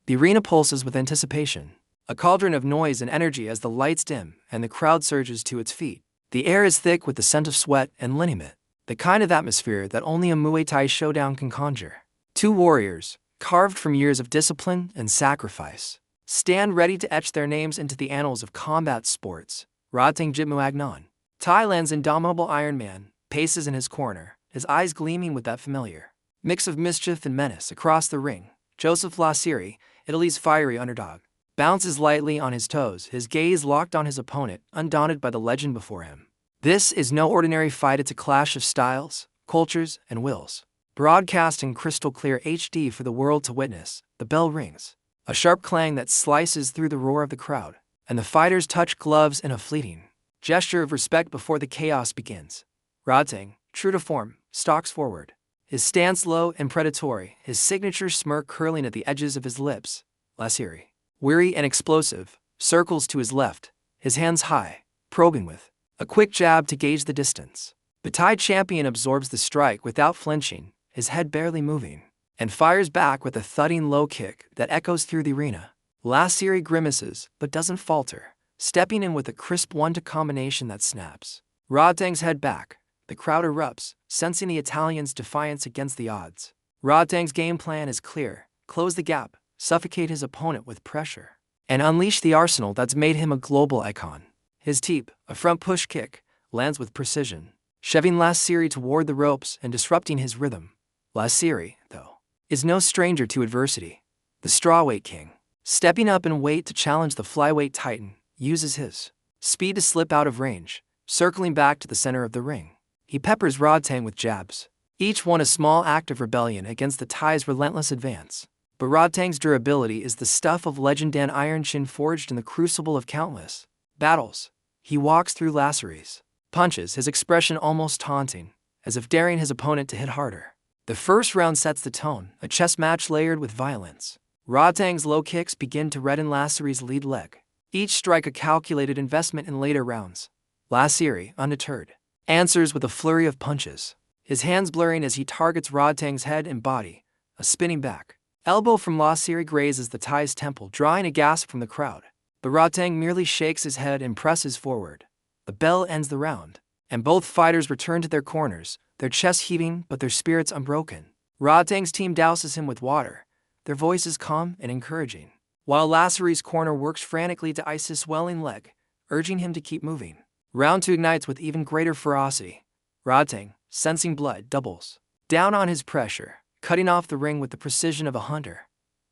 The arena pulses with anticipation, a cauldron of noise and energy as the lights dim and the crowd surges to its feet. The air is thick with the scent of sweat and liniment, the kind of atmosphere that only a Muay Thai showdown can conjure. Two warriors, carved from years of discipline and sacrifice, stand ready to etch their names into the annals of combat sports. RODTANG JITMUAngnon, Thailand's indomitable Iron Man, paces in his corner, his eyes gleaming with that familiar mix of mischief and menace. Across the ring, Joseph Lasiri, Italy's fiery underdog, bounces lightly on his toes, his gaze locked on his opponent, undaunted by the legend before him. This is no ordinary fight, it's a clash of styles, cultures, and wills. Broadcast in crystal clear HD for the world to witness, the bell rings, a sharp clang that slices through the roar of the crowd, and the fighters touch gloves in a fleeting gesture of respect before the chaos begins. RODTANG, true to form, stalks forward, his stance low and predatory, his signature smirk curling at the edges of his lips. Lasiri, weary and explosive, circles to his left, his hands high, probing with a quick jab to gauge the distance. The Thai champion absorbs the strike without flinching, his head barely moving, and fires back with a thudding low kick that echoes through the arena. Lasiri grimaces but doesn't falter, stepping in with a crisp 1-2 combination that snaps RODTANG's head back. The crowd erupts, sensing the Italian's defiance against the odds. RODTANG's game plan is clear: close the gap, suffocate his opponent with pressure, and unleash the arsenal that's made him a global icon. His teep, a front push kick, lands with precision, shoving Lasiri toward the ropes and disrupting his rhythm. Lasiri, though, is no stranger to adversity. The strawweight king, stepping up in weight to challenge the flyweight titan, uses his speed to slip out of range, circling back to the center of the ring. He peppers RODTANG with jabs, each one a small act of rebellion against the Thai's relentless advance. But RODTANG's durability is the stuff of legend. Dan Iron Chin, forged in the crucible of countless battles. He walks through Lasiri's punches, his expression almost taunting, as if daring his opponent to hit harder. The first round sets the tone, a chess match layered with violence. RODTANG's low kicks begin to redden Lasiri's lead leg, each strike a calculated investment in later rounds. Lasiri, undeterred, answers with a flurry of punches, his hands blurring as he targets RODTANG's head and body. A spinning back elbow from Lasiri grazes the Thai's temple, drawing a gasp from the crowd. But RODTANG merely shakes his head and presses forward. The bell ends the round, and both fighters return to their corners, their chests heaving but their spirits unbroken. RODTANG's team douses him with water, their voices calm and encouraging, while Lasiri's corner works frantically to ice his swelling leg, urging him to keep moving. Round 2 ignites with even greater ferocity. RODTANG, sensing blood, doubles down on his pressure, cutting off the ring with the precision of a hunter.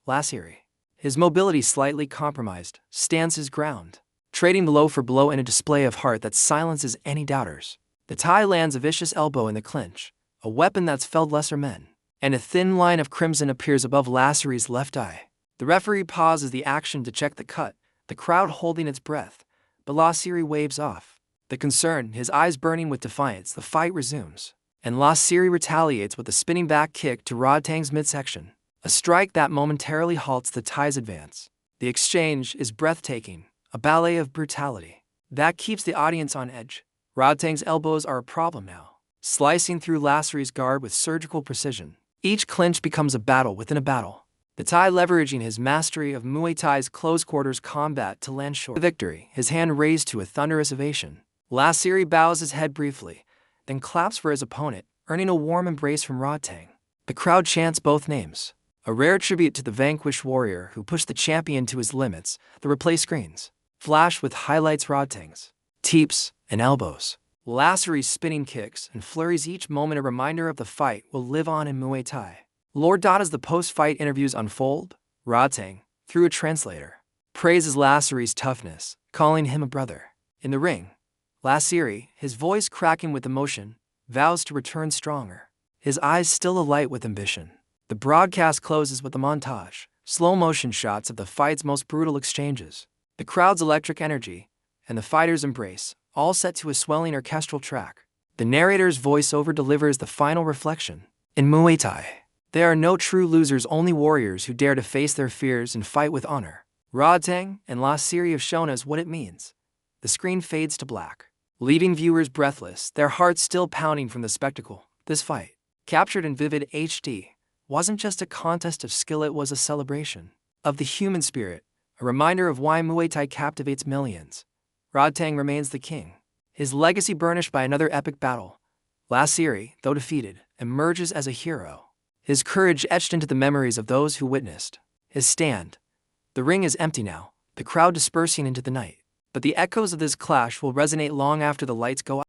Lasiri, his mobility slightly compromised, stands his ground, trading blow for blow in a display of heart that silences any doubters. The Thai lands a vicious elbow in the clinch, a weapon that's felled lesser men, and a thin line of crimson appears above Lasiri's left eye. The referee pauses the action to check the cut, the crowd holding its breath, but Lasiri waves off. The concern, his eyes burning with defiance, the fight resumes, and Lasiri retaliates with a spinning back kick to RODTANG's midsection, a strike that momentarily halts the Thai's advance. The exchange is breathtaking, a ballet of brutality that keeps the audience on edge. RODTANG's elbows are a problem now, slicing through Lasiri's guard with surgical precision. Each clinch becomes a battle within a battle, the Thai leveraging his mastery of Muay Thai's close-quarters combat to land short victory, his hand raised to a thunderous ovation. Lasiri bows his head briefly, then claps for his opponent, earning a warm embrace from RODTANG. The crowd chants both names, a rare tribute to the vanquished warrior who pushed the champion to his limits. The replay screens flash with highlights: RODTANG's teeps and elbows, Lasiri's spinning kicks and flurries, each moment a reminder of the fight will live on in Muay Thai. As the post-fight interviews unfold, RODTANG, through a translator, praises Lasiri's toughness, calling him a brother. In the ring, Lasiri, his voice cracking with emotion, vows to return stronger, his eyes still alight with ambition. The broadcast closes with a montage, slow-motion shots of the fight's most brutal exchanges, the crowd's electric energy, and the fighters' embrace, all set to a swelling orchestral track. The narrator's voiceover delivers the final reflection. In Muay Thai, there are no true losers, only warriors who dare to face their fears and fight with honor. RODTANG and Lasiri have shown us what it means. The screen fades to black, leaving viewers breathless, their hearts still pounding from the spectacle. This fight, captured in vivid HD, wasn't just a contest of skill, it was a celebration of the human spirit, a reminder of why Muay Thai captivates millions. Rodtang remains the king, his legacy burnished by another epic battle. Lasiri, though defeated, emerges as a hero, his courage etched into the memories of those who witnessed his stand. The ring is empty now, the crowd dispersing into the night, but the echoes of this clash will resonate long after the lights go out.